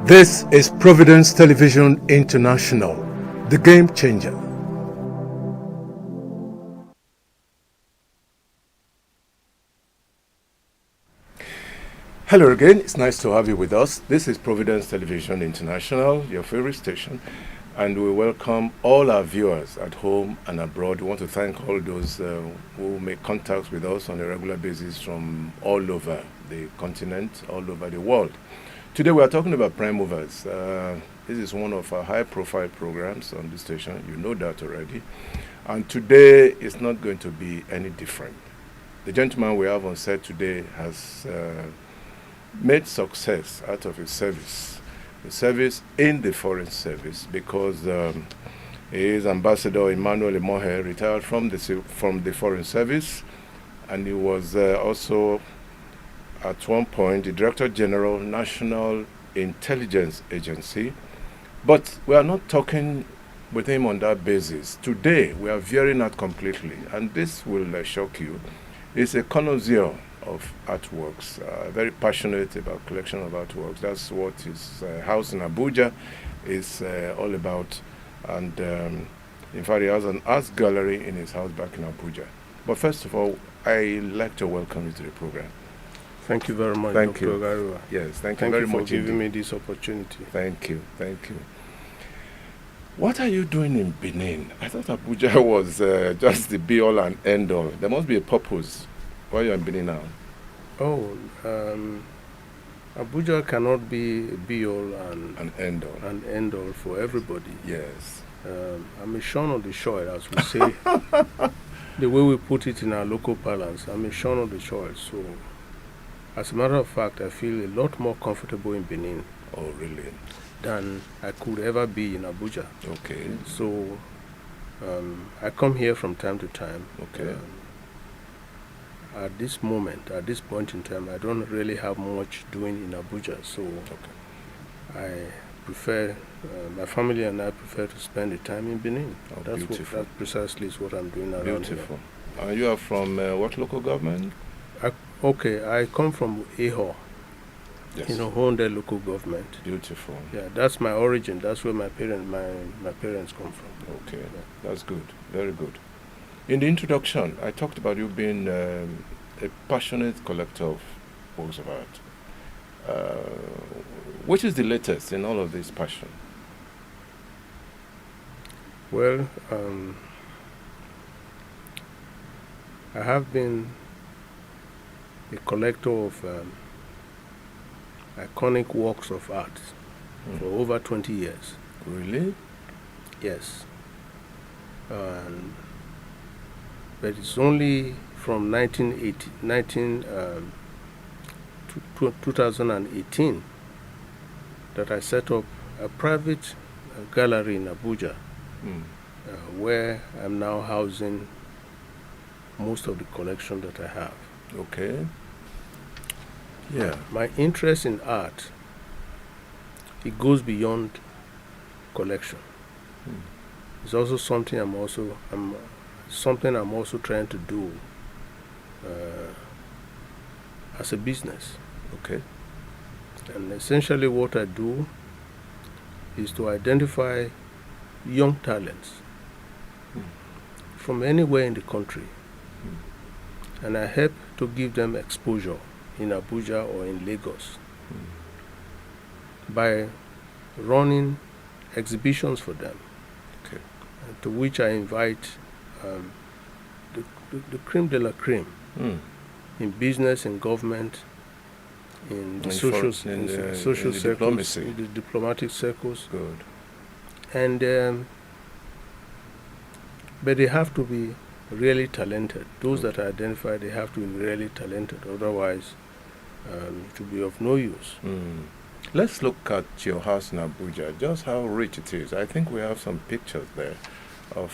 This is Providence Television International, the game changer. Hello again, it's nice to have you with us. This is Providence Television International, your favorite station, and we welcome all our viewers at home and abroad. We want to thank all those who make contacts with us on a regular basis from all over the continent, all over the world. Today we are talking about prime movers. This is one of our high-profile programs on the station. You know that already. And today is not going to be any different. The gentleman we have on set today has made success out of his service in the foreign service, because he is Ambassador Emmanuel Emohe, retired from the foreign service, and he was also at one point the Director General, National Intelligence Agency. But we are not talking with him on that basis. Today, we are veering out completely, and this will shock you. He's a connoisseur of artworks, very passionate about collection of artworks. That's what his house in Abuja is all about. And in fact, he has an art gallery in his house back in Abuja. But first of all, I'd like to welcome you to the program. Thank you very much, Thank Dr. you. Garua. Yes, thank you very for much giving indeed. me this opportunity. Thank you, thank you. What are you doing in Benin? I thought Abuja was just the be-all and end-all. There must be a purpose why you're in Benin now. Oh, Abuja cannot be be-all An end-all. and end-all for everybody. Yes. I'm a shone on the soil, as we say. The way we put it in our local parlance, I'm a shone on the soil. So, as a matter of fact, I feel a lot more comfortable in Benin Oh, really? than I could ever be in Abuja. Okay. So, I come here from time to time. Okay. At this point in time, I don't really have much doing in Abuja. So, Okay. I prefer, my family and I prefer to spend the time in Benin. Oh, That beautiful. precisely is what I'm doing around Beautiful. And you are from what local government? here. Okay, I come from Eho, Yes. Honda local government. Beautiful. Yeah, that's my origin. That's where my parents come from. Okay. That's good. Very good. In the introduction, I talked about you being a passionate collector of works of art. Which is the latest in all of this passion? Well, I have been a collector of iconic works of art for over 20 years. Really? Yes. But it's only from 2018 that I set up a private gallery in Abuja, where I'm now housing most of the collection that I have. Okay. Yeah. My interest in art, it goes beyond collection. It's also something I'm also trying to do as a business. Okay. And essentially what I do is to identify young talents from anywhere in the country, and I help to give them exposure in Abuja or in Lagos by running exhibitions for them, Okay. to which I invite the creme de la creme in business, in government, in the social circles, diplomacy. in the diplomatic circles, Good. and but they have to be really talented. Those that are identified, they have to be really talented. Otherwise, it will be of no use. Let's look at your house in Abuja, just how rich it is. I think we have some pictures there of,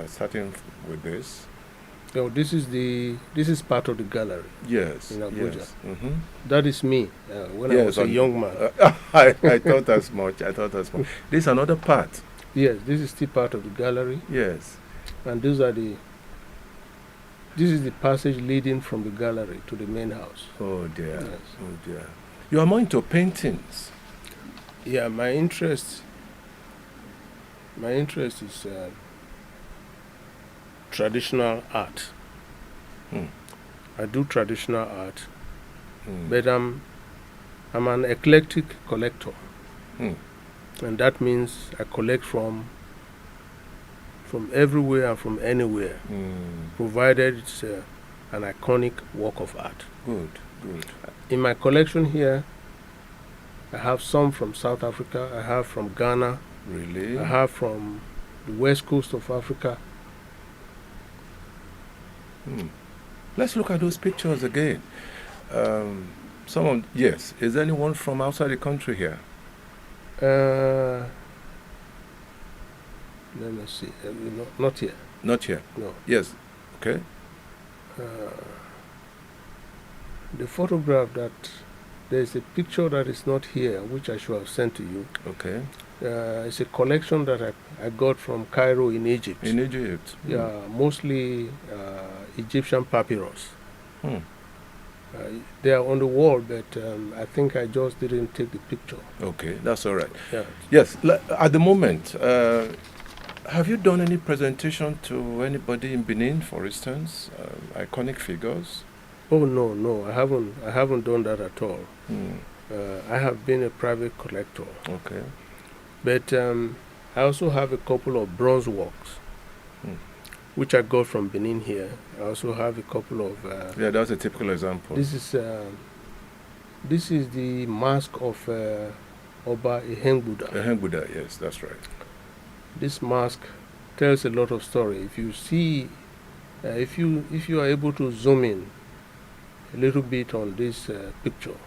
starting with this. Now, this is part of the gallery. Yes. In Abuja. Yes. That is me when I was a young man. I thought as much. This is another part. Yes, this is still part of the gallery, Yes. and this is the passage leading from the gallery to the main house. Oh dear. Yes. Oh dear. You are more into paintings. Yeah, my interest is traditional art. I do traditional art, but I'm an eclectic collector, and that means I collect from everywhere and from anywhere, provided it's an iconic work of art. Good, good. In my collection here, I have some from South Africa, I have from Ghana, Really? I have from the west coast of Africa. Let's look at those pictures again. Yes. Is there anyone from outside the country here? Let me see. Not here. Not here. No. Yes. Okay. The photograph that there's a picture that is not here, which I should have sent to you. Okay. It's a collection that I got from Cairo in Egypt. In Egypt. Yeah, mostly Egyptian papyrus. They are on the wall, but I think I just didn't take the picture. Okay, that's all right. Yeah. Yes. At the moment, have you done any presentation to anybody in Benin, for instance, iconic figures? Oh no, I haven't done that at all. I have been a private collector. Okay. But I also have a couple of bronze works, which I got from Benin here. I also have a couple of. Yeah, that's a typical example. This is the mask of Oba Ihengbuda. Ihengbuda, yes, that's right. This mask tells a lot of story. If you see, if you are able to zoom in a little bit on this picture,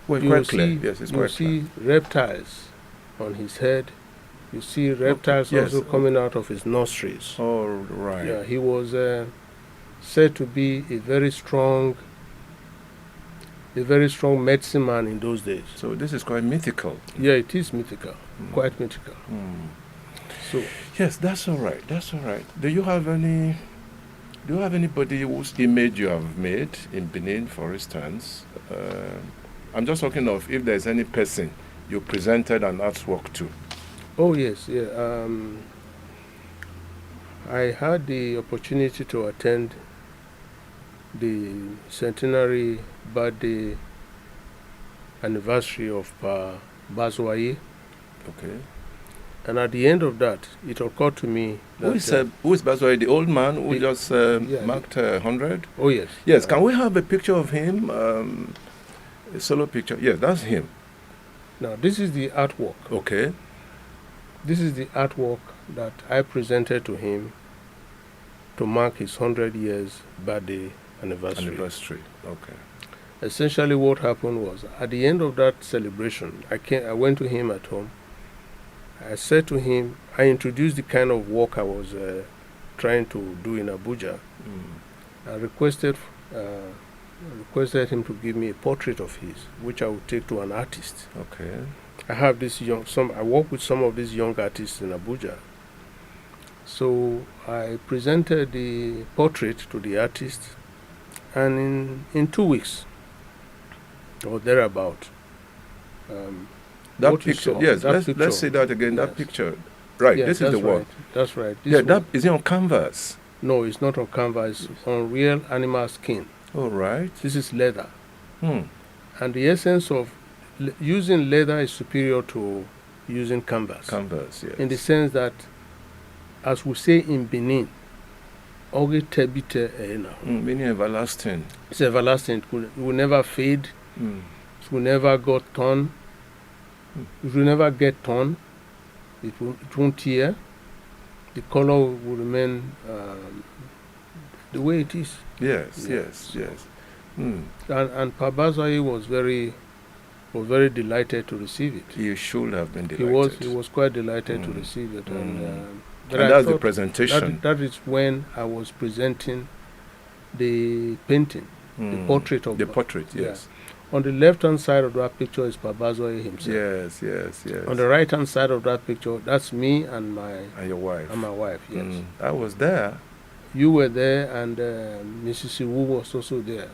Well, you quite will clear. see, Yes, it's you will quite clear. see reptiles on his head. You see reptiles yes. also coming out of his nostrils. Oh, right. Yeah, he was said to be a very strong medicine man in those days. So this is quite mythical. Yeah, it is mythical, quite mythical. So yes, that's all right. That's all right. Do you have anybody whose image you have made in Benin, for instance? I'm just talking of if there's any person you presented an artwork to. Oh yes, yeah. I had the opportunity to attend the centenary birthday anniversary of Bazwaye. Okay. And at the end of that, it occurred to me that... Who is Bazwaye, the old man who just marked 100? Oh yes. Yes, can we have a picture of him? A solo picture? Yes, that's him. Now, this is the artwork. Okay. This is the artwork that I presented to him to mark his 100 years birthday anniversary. Okay. Essentially what happened was, at the end of that celebration, I went to him at home. I said to him, I introduced the kind of work I was trying to do in Abuja. I requested him to give me a portrait of his, which I would take to an artist. Okay. I have I work with some of these young artists in Abuja. So I presented the portrait to the artist, and in 2 weeks, or thereabout, that picture, yes, let's say that again, yes. That picture. Right, yes, this is the one. Right. That's right. Is it on canvas? No, it's not on canvas, it's on real animal skin. All right. This is leather. And the essence of using leather is superior to using canvas. Canvas, yes. In the sense that, as we say in Benin, meaning everlasting. It's everlasting. It will never fade. It will never go torn. It will never get torn. It won't tear. The color will remain the way it is. Yes. And Pa Bazwaye was very delighted to receive it. He should have been delighted. He was quite delighted to receive it. And that's the presentation. That is when I was presenting the painting, the portrait of... The portrait, yes. Yeah. On the left-hand side of that picture is Pa Bazwaye himself. Yes. On the right-hand side of that picture, that's me and your wife. And my wife, yes. I was there. You were there, and Mrs. Iwu was also there.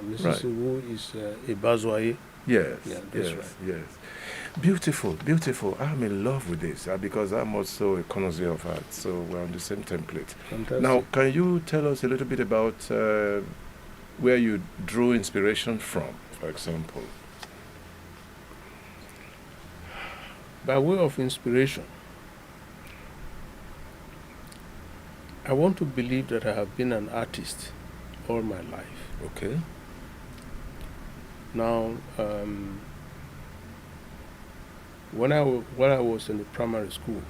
Mrs. Right. Iwu is a Bazwaye. Yes, Yeah, that's yes, right. yes. Beautiful, beautiful. I'm in love with this because I'm also a connoisseur of art, so we're on the same template. Fantastic. Now, can you tell us a little bit about where you drew inspiration from, for example? By way of inspiration, I want to believe that I have been an artist all my life. Okay. Now, when I was in the primary school,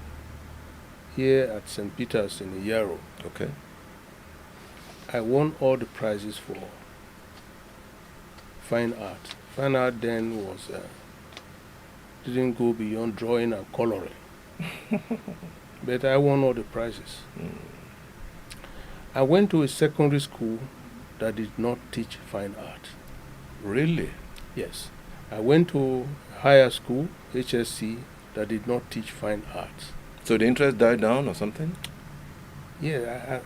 here at St. Peter's in Iyaro, Okay. I won all the prizes for fine art. Fine art then was didn't go beyond drawing and coloring, but I won all the prizes. I went to a secondary school that did not teach fine art. Really? Yes. I went to higher school, HSC, that did not teach fine art. So the interest died down or something? Yeah,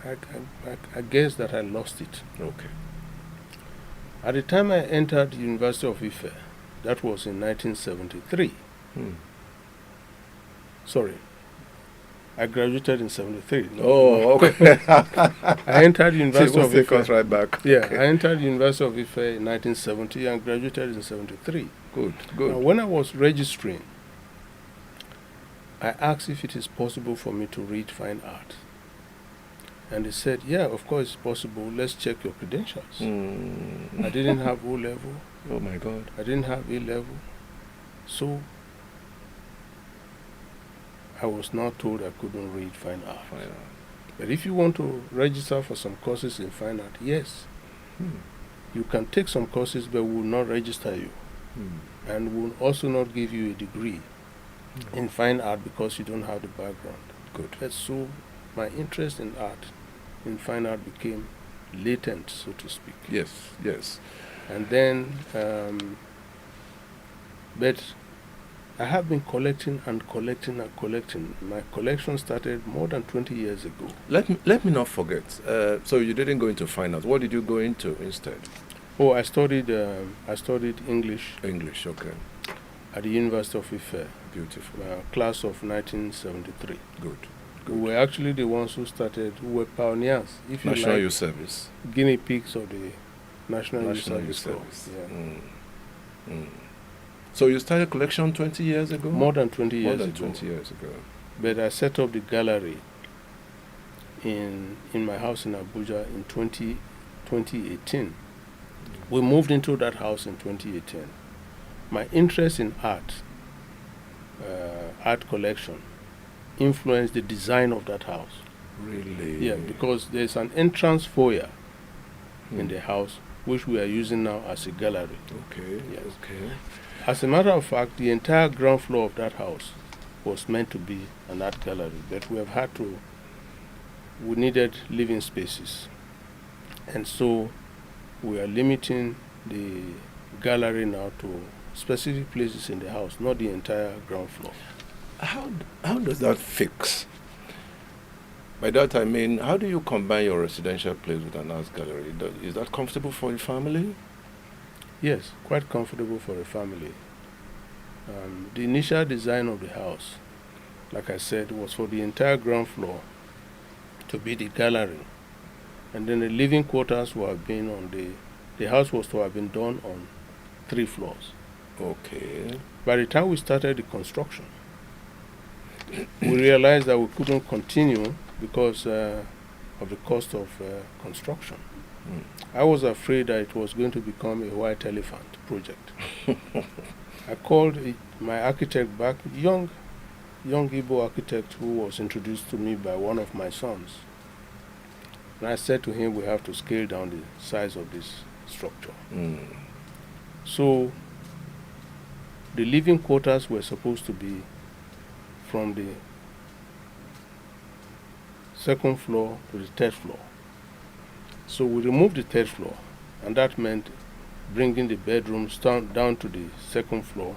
I guess that I lost it. Okay. At the time I entered the University of Ife, that was in 1973. Sorry, I graduated in 73. Okay. I entered the University of Ife. Right back. Yeah, Okay. I entered the University of Ife in 1970 and graduated in 73. Good, good. Now, when I was registering, I asked if it is possible for me to read fine art. And they said, yeah, of course it's possible. Let's check your credentials. I didn't have O level. Oh my God. I didn't have A level. So I was not told I couldn't read fine art. Fine art. But if you want to register for some courses in fine art, yes, you can take some courses, but we will not register you. And we will also not give you a degree in fine art because you don't have the background. Good. And so my interest in art, in fine art, became latent, so to speak. Yes, yes. And then, but I have been collecting and collecting and collecting. My collection started more than 20 years ago. Let me not forget. So you didn't go into fine art. What did you go into instead? Oh, I studied English English. Okay. at the University of Ife, Beautiful. class of 1973. Good. We were actually the ones who started, who were pioneers, if you National like, Youth Service. guinea pigs of the National Youth Youth Service Corps. Service. Yeah. So you started collection 20 years ago? More than 20 years More than ago. 20 years ago. But I set up the gallery in my house in Abuja in 2018. We moved into that house in 2018. My interest in art, art collection, influenced the design of that house. Really? Yeah, because there's an entrance foyer in the house, which we are using now as a gallery. Okay. Yes. Okay. As a matter of fact, the entire ground floor of that house was meant to be an art gallery, but we needed living spaces. And so we are limiting the gallery now to specific places in the house, not the entire ground floor. How does that fix? By that I mean, how do you combine your residential place with an art gallery? Is that comfortable for your family? Yes, quite comfortable for a family. The initial design of the house, like I said, was for the entire ground floor to be the gallery. And then the living quarters were being on the house was to have been done on 3 floors. Okay. By the time we started the construction, we realized that we couldn't continue because of the cost of construction. I was afraid that it was going to become a white elephant project. I called my architect back, young Igbo architect who was introduced to me by one of my sons. And I said to him, we have to scale down the size of this structure. So the living quarters were supposed to be from the 2nd floor to the 3rd floor. So we removed the 3rd floor, and that meant bringing the bedrooms down to the 2nd floor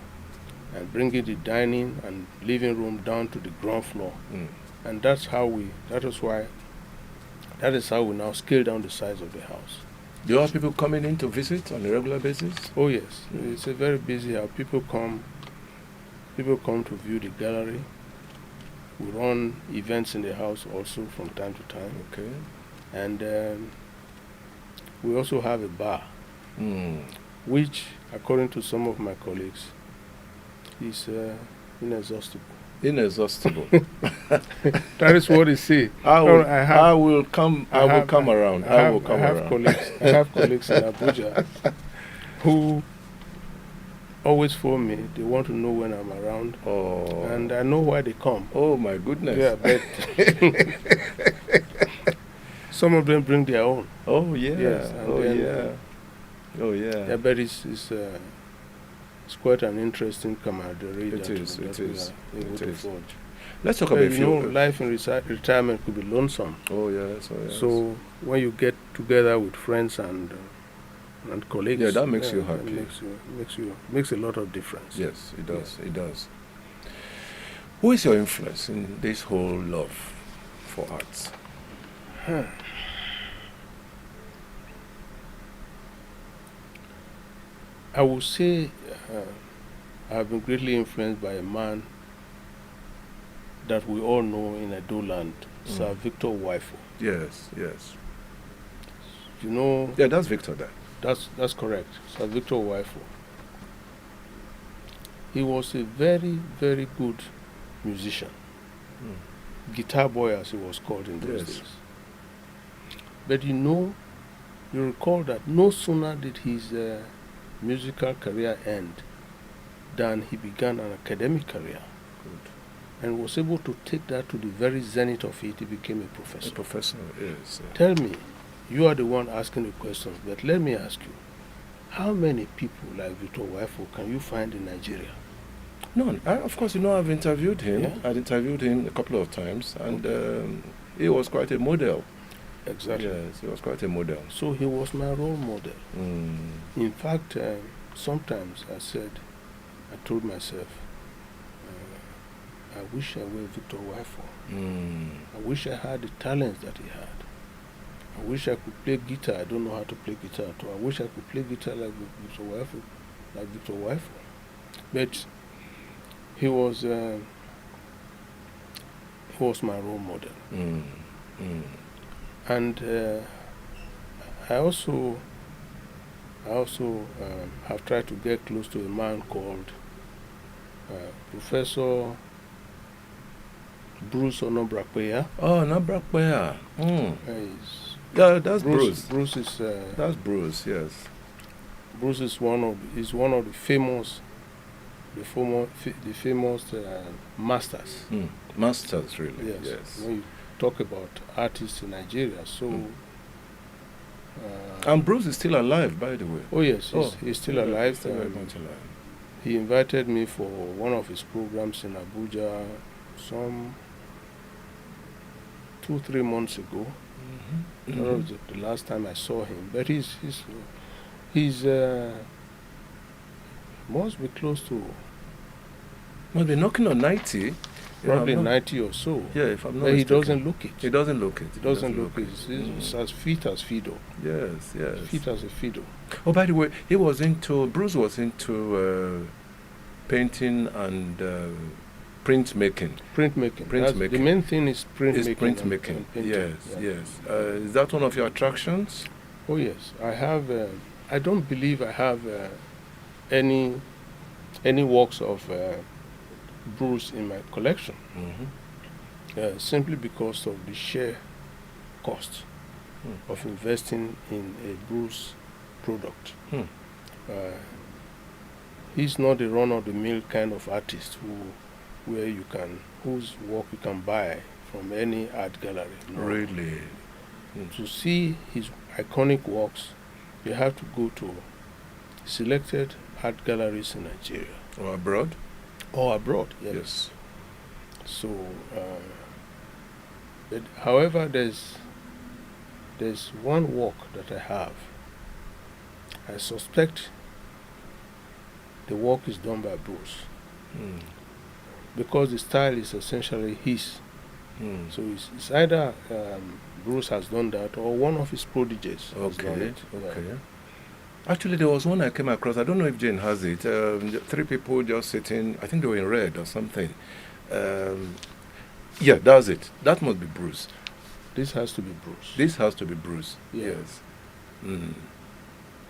and bringing the dining and living room down to the ground floor. And that is how we now scale down the size of the house. Do you have people coming in to visit on a regular basis? Oh yes, it's a very busy house. People come to view the gallery. We run events in the house also from time to time. Okay. And we also have a bar, which, according to some of my colleagues, is inexhaustible. Inexhaustible. That is what they say. I will come around. I have colleagues in Abuja who always phone me. They want to know when I'm around. Oh. And I know why they come. Oh my goodness. Yeah, but some of them bring their own. Oh yeah. Yes, Oh yeah. Yeah, but it's quite an interesting camaraderie. It is. Forge. Let's talk about life in retirement could be lonesome. Oh yes. So when you get together with friends and colleagues, yeah, that makes you happy. Makes a lot of difference. Yes, it does. Yeah. It does. Who is your influence in this whole love for arts? I would say I have been greatly influenced by a man that we all know in Edo land, Sir Victor Waifo. Yes. You know? Yeah, that's Victor there. That's correct, Sir Victor Waifo. He was a very, very good musician. Guitar boy, as he was called in those days. But you recall that no sooner did his musical career end than he began an academic career. Good. And was able to take that to the very zenith of it. He became a professor. A professor, yes. Tell me, you are the one asking the questions, but let me ask you, how many people like Victor Waifo can you find in Nigeria? None. Of course, I've interviewed him. Yeah? I'd interviewed him a couple of times, and he was quite a model. Exactly. Yes, he was quite a model. So he was my role model. In fact, sometimes I told myself, I wish I were Victor Waifo. I wish I had the talent that he had. I wish I could play guitar. I don't know how to play guitar at all. I wish I could play guitar like Victor Waifo. But he was my role model. And I also have tried to get close to a man called Professor Bruce Onobrakweya. Oh, Onobrakweya. Yeah, that's Bruce. Bruce is. That's Bruce. Yes. Bruce is one of the famous masters. Masters, really. Yes. When you talk about artists in Nigeria, and Bruce is still alive, by the way. Oh yes, he's still alive. Still very much alive. He invited me for one of his programs in Abuja some 2-3 months ago. That was the last time I saw him. But he's must be close to. Must be knocking on 90. Probably 90 or so. Yeah, if I'm not but mistaken. he doesn't look it. He doesn't look it. He doesn't look it. He's as fit as Fido. Yes. Fit as a Fido. Oh, by the way, Bruce was into painting and printmaking. The main thing is printmaking. Yes. Is that one of your attractions? Oh yes, I have. I don't believe I have any works of Bruce in my collection. Simply because of the sheer cost of investing in a Bruce product. He's not a run-of-the-mill kind of artist whose work you can buy from any art gallery. No. Really? To see his iconic works, you have to go to selected art galleries in Nigeria. Or abroad? Or abroad, yes. So, however, there's one work that I have. I suspect the work is done by Bruce. Because the style is essentially his. So it's either Bruce has done that or one of his prodigies has done it. Okay. Yeah. Actually, there was one I came across. I don't know if Jane has it. 3 people just sitting. I think they were in red or something. Yeah, that's it. That must be Bruce. This has to be Bruce. This has to be Bruce. Yeah.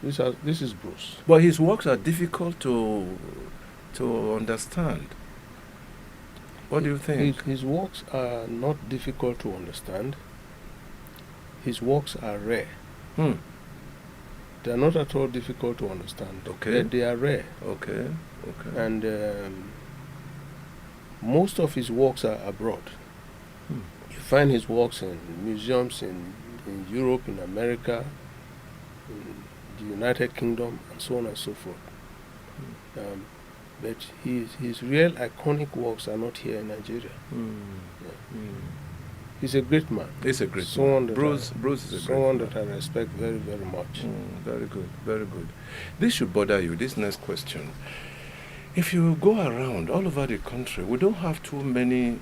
Yes. This is Bruce. But his works are difficult to understand. What do you think? His works are not difficult to understand. His works are rare. They are not at all difficult to understand. Okay. They are rare. Okay. And most of his works are abroad. You find his works in museums in Europe, in America, in the United Kingdom, and so on and so forth. But his real iconic works are not here in Nigeria. He's a great man. He's a great man. Bruce is a great man. Someone that I respect very, very much. Very good, very good. This should bother you, this next question. If you go around all over the country, we don't have too many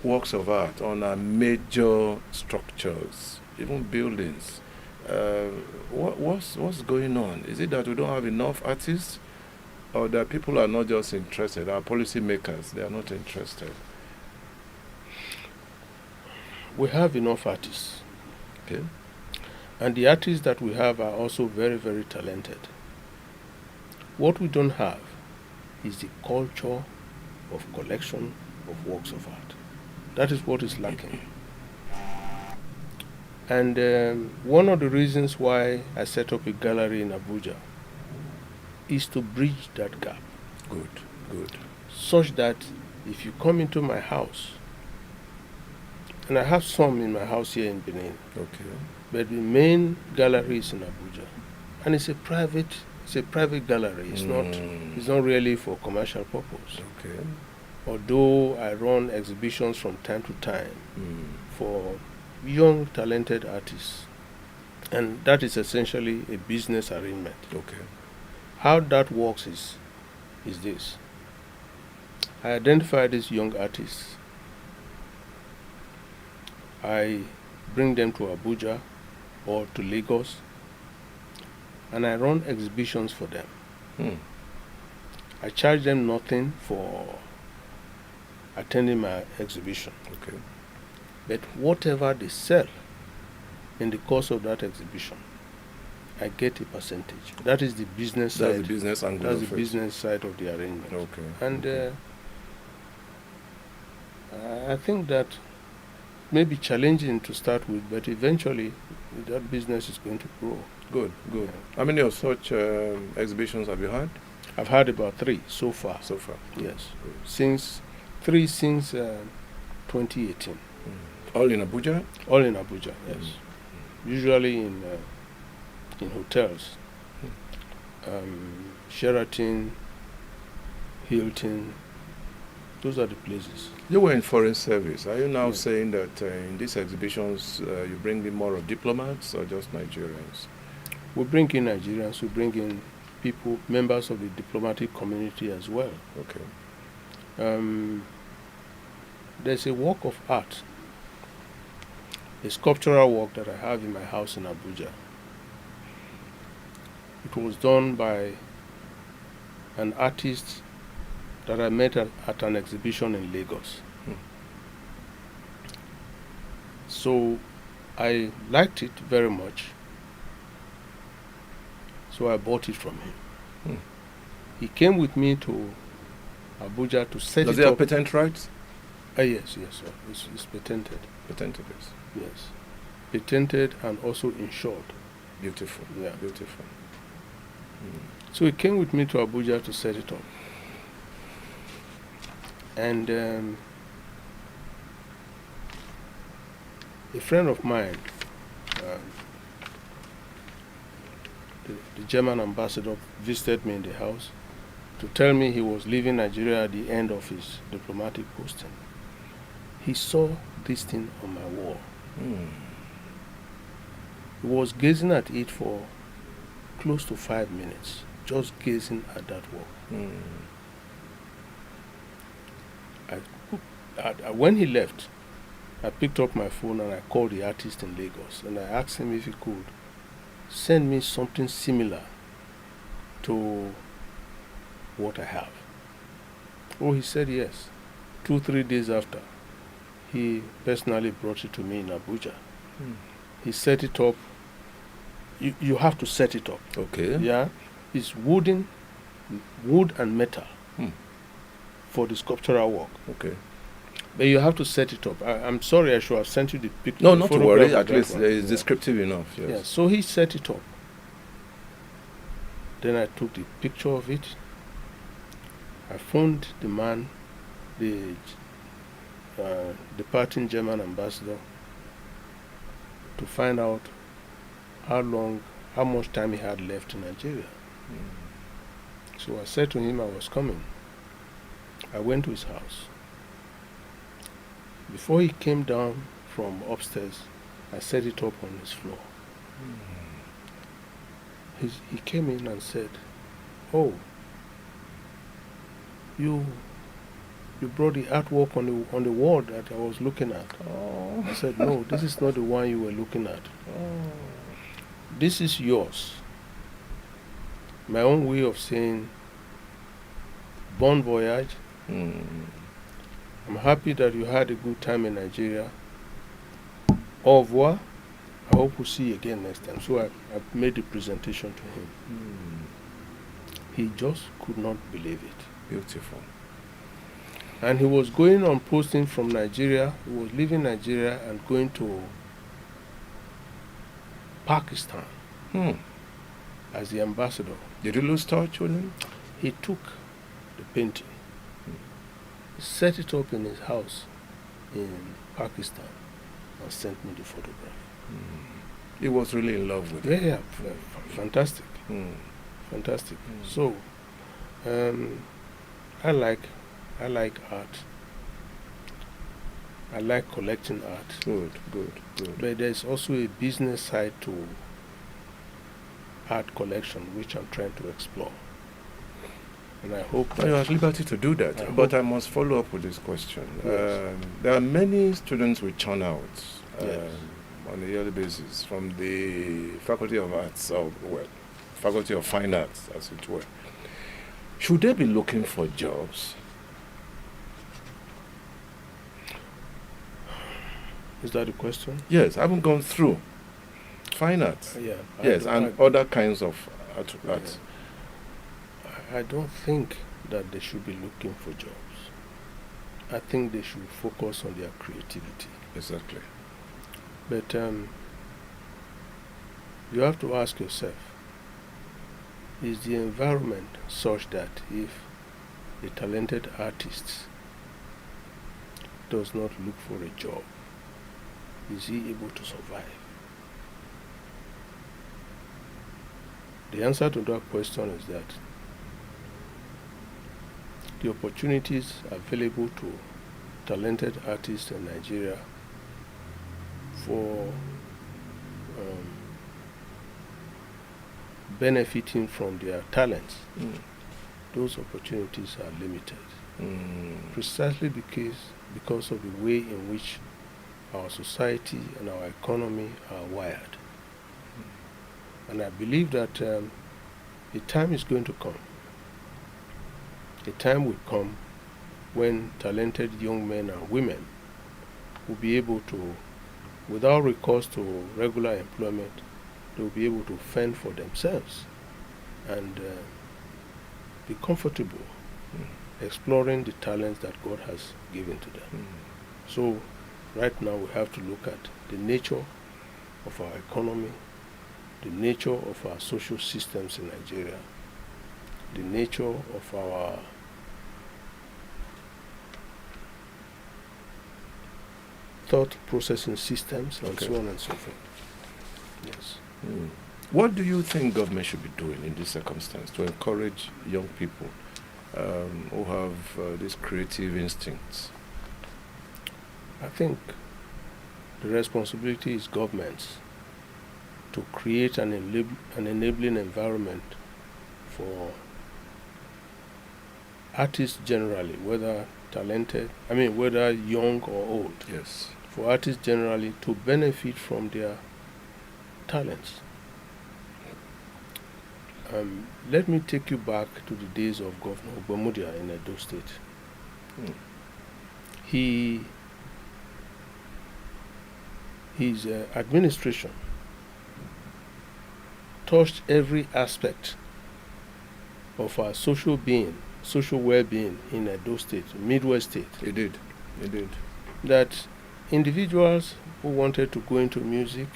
works of art on our major structures, even buildings. What's going on? Is it that we don't have enough artists, or that people are not just interested? Our policy makers, they are not interested. We have enough artists. Okay. And the artists that we have are also very, very talented. What we don't have is the culture of collection of works of art. That is what is lacking. And one of the reasons why I set up a gallery in Abuja is to bridge that gap. Good. Such that if you come into my house, and I have some in my house here in Benin. Okay. But the main gallery is in Abuja, and it's a private gallery. It's not really for commercial purpose. Okay. Although I run exhibitions from time to time for young talented artists, and that is essentially a business arrangement. Okay. How that works is this: I identify these young artists. I bring them to Abuja or to Lagos, and I run exhibitions for them. I charge them nothing for attending my exhibition. Okay. But whatever they sell in the course of that exhibition, I get a percentage. That is the business side. That's the business angle. That's the business side of the arrangement. Okay. And I think that may be challenging to start with, but eventually that business is going to grow. Good. Yeah. How many of such exhibitions have you had? I've had about 3 so far. Yes. Good. Since 2018. All in Abuja? All in Abuja, yes. Usually in hotels. Sheraton, Hilton, those are the places. You were in foreign service. Are you now saying that in these exhibitions you bring in more of diplomats or just Nigerians? We bring in Nigerians, we bring in people, members of the diplomatic community as well. Okay. There's a work of art, a sculptural work that I have in my house in Abuja. It was done by an artist that I met at an exhibition in Lagos. So I liked it very much. So I bought it from him. He came with me to Abuja to set it up. Does he have patent rights? Yes, sir. It's patented. Patented, yes. Yes. Patented and also insured. Beautiful. Yeah. Beautiful. So he came with me to Abuja to set it up. And a friend of mine, the German ambassador, visited me in the house to tell me he was leaving Nigeria at the end of his diplomatic posting. He saw this thing on my wall. He was gazing at it for close to 5 minutes, just gazing at that work. When he left, I picked up my phone and I called the artist in Lagos and I asked him if he could send me something similar to what I have. Oh, he said yes. 2-3 days after, he personally brought it to me in Abuja. He set it up. You have to set it up. Okay. Yeah, it's wood and metal for the sculptural work. Okay. But you have to set it up. I'm sorry, I should have sent you the picture. No, not to worry. At least it's descriptive enough. Yes. Yeah. So he set it up. Then I took the picture of it. I phoned the man, the departing German ambassador, to find out how much time he had left in Nigeria. So I said to him I was coming. I went to his house. Before he came down from upstairs, I set it up on his floor. He came in and said, "Oh, you brought the artwork on the wall that I was looking at." Oh. I said, "No, this is not the one you were looking at. This is yours." My own way of saying, bon voyage. I'm happy that you had a good time in Nigeria. Au revoir. I hope we'll see you again next time. So I made the presentation to him. He just could not believe it. Beautiful. And he was going on posting from Nigeria. He was leaving Nigeria and going to Pakistan as the ambassador. Did you lose touch with him? He took the painting, set it up in his house in Pakistan, and sent me the photograph. He was really in love with it. Yeah, fantastic. Fantastic. So, I like art. I like collecting art. Good. But there's also a business side to art collection, which I'm trying to explore. And I hope You're at liberty to do that. But I must follow up with this question. Yes. There are many students with churnouts Yes. on a yearly basis from the Faculty of Arts, Faculty of Fine Arts, as it were. Should they be looking for jobs? Is that the question? Yes, I haven't gone through fine arts. Yeah. Yes, and other kinds of arts. I don't think that they should be looking for jobs. I think they should focus on their creativity. Exactly. But you have to ask yourself, is the environment such that if a talented artist does not look for a job, is he able to survive? The answer to that question is that the opportunities available to talented artists in Nigeria for benefiting from their talents, those opportunities are limited. Precisely because of the way in which our society and our economy are wired. And I believe that a time is going to come. A time will come when talented young men and women will be able to, without recourse to regular employment, they will be able to fend for themselves and be comfortable exploring the talents that God has given to them. So right now we have to look at the nature of our economy, the nature of our social systems in Nigeria, the nature of our thought processing systems, and so on and so forth. Yes. What do you think government should be doing in this circumstance to encourage young people who have these creative instincts? I think the responsibility is government's to create an enabling environment for artists generally, whether talented, whether young or old, Yes. for artists generally to benefit from their talents. Let me take you back to the days of Governor Ogbomudia in Edo State. His administration touched every aspect of our social well-being in Edo State, Midwest State. It did. That individuals who wanted to go into music,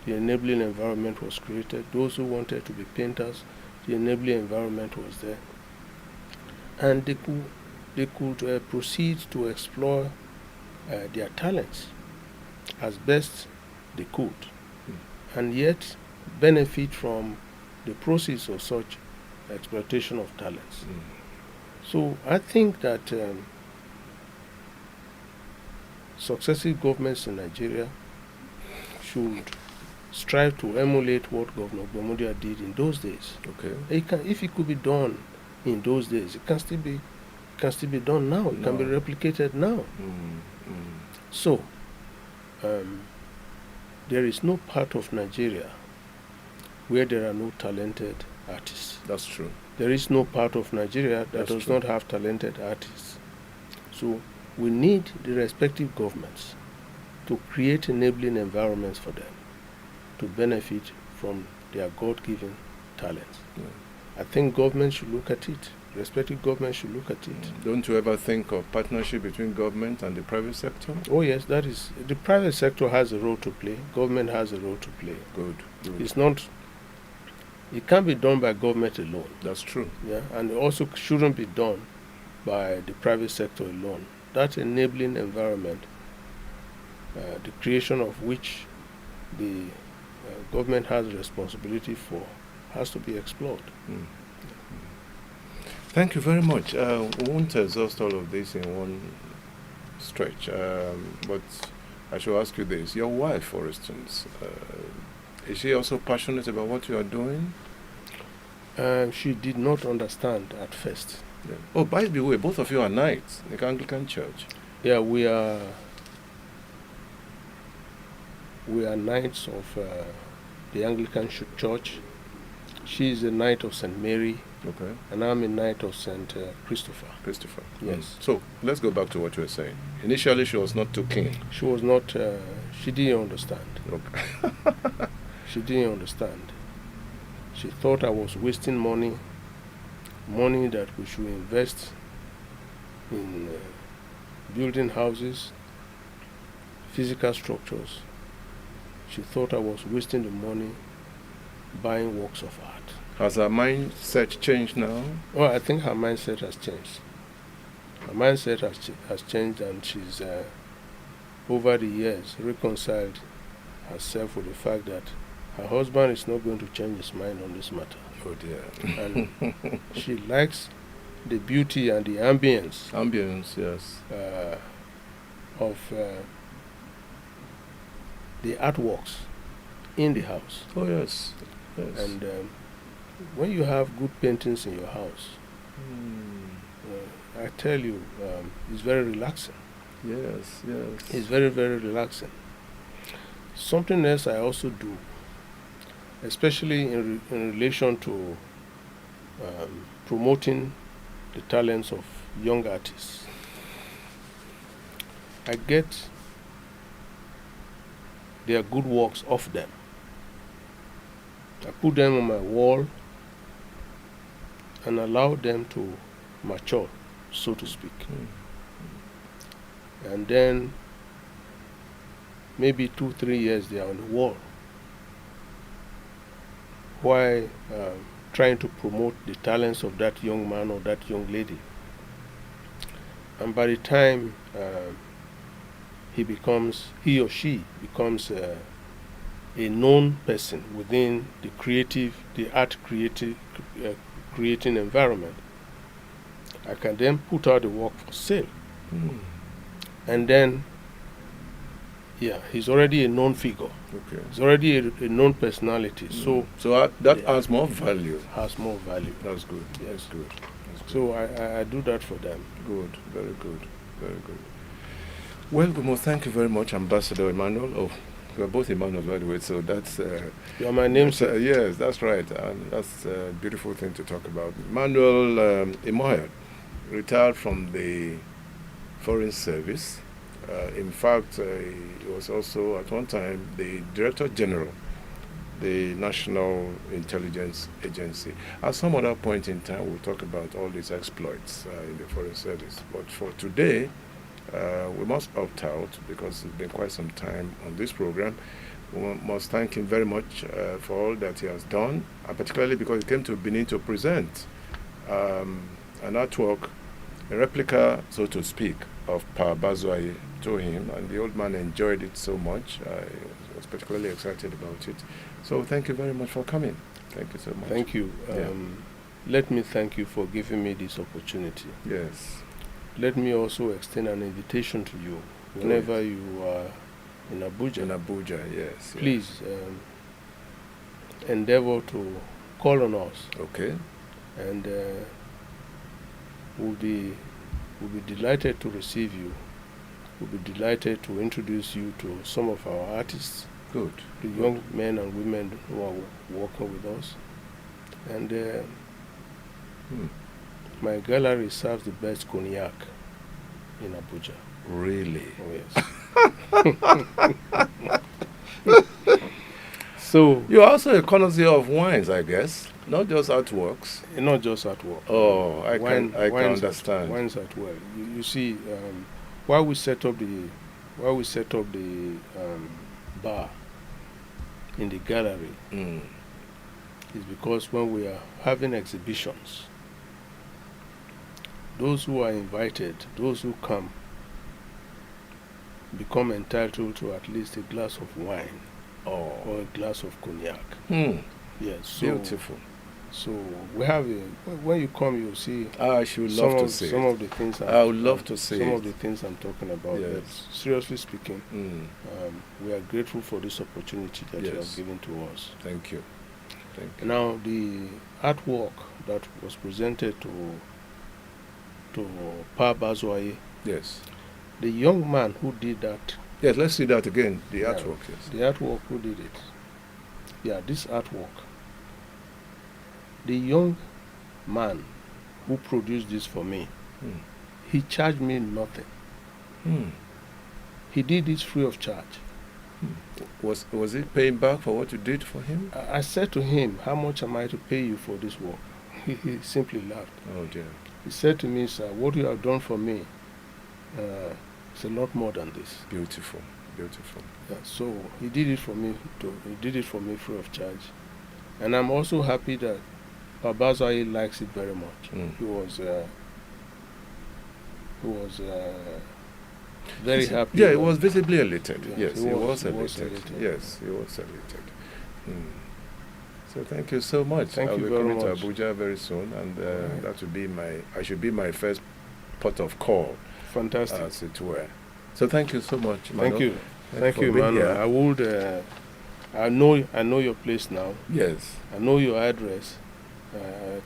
the enabling environment was created. Those who wanted to be painters, the enabling environment was there. And they could proceed to explore their talents as best they could, and yet benefit from the proceeds of such exploitation of talents. So I think that successive governments in Nigeria should strive to emulate what Governor Ogbomudia did in those days. Okay. If it could be done in those days, it can still be done now. It can be replicated now. So there is no part of Nigeria where there are no talented artists. That's true. There is no part of Nigeria that does not have talented artists. So we need the respective governments to create enabling environments for them to benefit from their God-given talents. I think government should look at it. Respective governments should look at it. Don't you ever think of partnership between government and the private sector? Oh yes, that is. The private sector has a role to play. Government has a role to play. Good. It's not. It can't be done by government alone. That's true. Yeah, and it also shouldn't be done by the private sector alone. That enabling environment, the creation of which the government has responsibility for, has to be explored. Thank you very much. We won't exhaust all of this in one stretch, but I shall ask you this. Your wife, for instance, is she also passionate about what you are doing? She did not understand at first. Yeah. Oh, by the way, both of you are knights in the Anglican Church. Yeah, we are knights of the Anglican Church. She is a knight of St. Mary. Okay. And I'm a knight of St. Christopher. Christopher. Yes. So let's go back to what you were saying. Initially, she was not too keen. She was not. She didn't understand. Okay. She didn't understand. She thought I was wasting money that we should invest in building houses, physical structures. She thought I was wasting the money buying works of art. Has her mindset changed now? Well, I think her mindset has changed. Her mindset has changed, and she's, over the years, reconciled herself with the fact that her husband is not going to change his mind on this matter. Oh dear. And she likes the beauty and the ambience. Ambience, yes. Of the artworks in the house. Oh yes. Yes. And when you have good paintings in your house, I tell you, it's very relaxing. Yes, yes. It's very, very relaxing. Something else I also do, especially in relation to promoting the talents of young artists, I get their good works off them. I put them on my wall and allow them to mature, so to speak. And then maybe 2-3 years they are on the wall, while trying to promote the talents of that young man or that young lady. And by the time he or she becomes a known person within the art creating environment, I can then put out the work for sale. And then, he's already a known figure. Okay. He's already a known personality. So that adds more value. Has more value. That's good. Yes. That's good. That's good. So I do that for them. Good. Very good. Very good. Well, we must thank you very much, Ambassador Emmanuel. Oh, we are both Emmanuel, by the way, so that's... You are my namesake. Yes, that's right, and that's a beautiful thing to talk about. Emmanuel Imoyed retired from the Foreign Service. In fact, he was also, at one time, the Director General, the National Intelligence Agency. At some other point in time, we'll talk about all these exploits in the Foreign Service. But for today, we must opt out because it's been quite some time on this program. We must thank him very much for all that he has done, and particularly because he came to Benin to present an artwork, a replica, so to speak, of Pa Bazwai to him, and the old man enjoyed it so much. He was particularly excited about it. So thank you very much for coming. Thank you so much. Thank you. Let me thank you for giving me this opportunity. Yes. Let me also extend an invitation to you whenever you are in Abuja. In Abuja, yes. Please endeavor to call on us. Okay. And we'll be delighted to receive you. We'll be delighted to introduce you to some of our artists. Good. The young men and women who are working with us. And my gallery serves the best cognac in Abuja. Really? Oh, yes. So you're also a connoisseur of wines, I guess, not just artworks. Not just artwork. Oh, I can understand. Wines as well. You see, while we set up the bar in the gallery, is because when we are having exhibitions, those who are invited, those who come, become entitled to at least a glass of wine or a glass of cognac. Yes, so beautiful. So we have when you come, you'll see. I should love to see some of the things. I would love to see some of the things I'm talking about. Yes. But seriously speaking, we are grateful for this opportunity that you have given to us. Thank you. Thank you. Now, the artwork that was presented to Pa Bazwai. Yes. The young man who did that. Yes, let's see that again. The artwork. Yes. The artwork who did it. Yeah, this artwork. The young man who produced this for me, he charged me nothing. He did this free of charge. Was he paying back for what you did for him? I said to him, how much am I to pay you for this work? He simply laughed. Oh dear. He said to me, sir, what you have done for me is a lot more than this. Beautiful, beautiful. Yeah, so he did it for me. He did it for me free of charge, and I'm also happy that Pa Bazwai likes it very much. He was very happy. Yeah, he was visibly elated. Yes, he was elated. Yes, he was elated. So thank you so much. I'll be coming to Abuja very soon, and that would be I should be my first port of call. Fantastic. As it were. So thank you so much, Mano. Thank you. Thank you, Mano. I would. I know your place now. Yes. I know your address.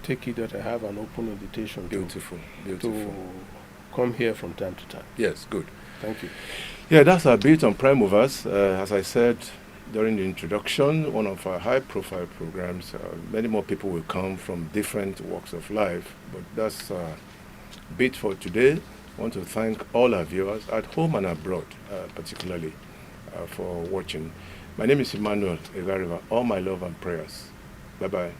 Take it that I have an open invitation. Beautiful. To come here from time to time. Yes, good. Thank you. Yeah, that's our bit on Prime Movers. As I said during the introduction, one of our high-profile programs. Many more people will come from different walks of life, but that's a bit for today. I want to thank all our viewers at home and abroad, particularly for watching. My name is Emmanuel Egariva. All my love and prayers. Bye-bye.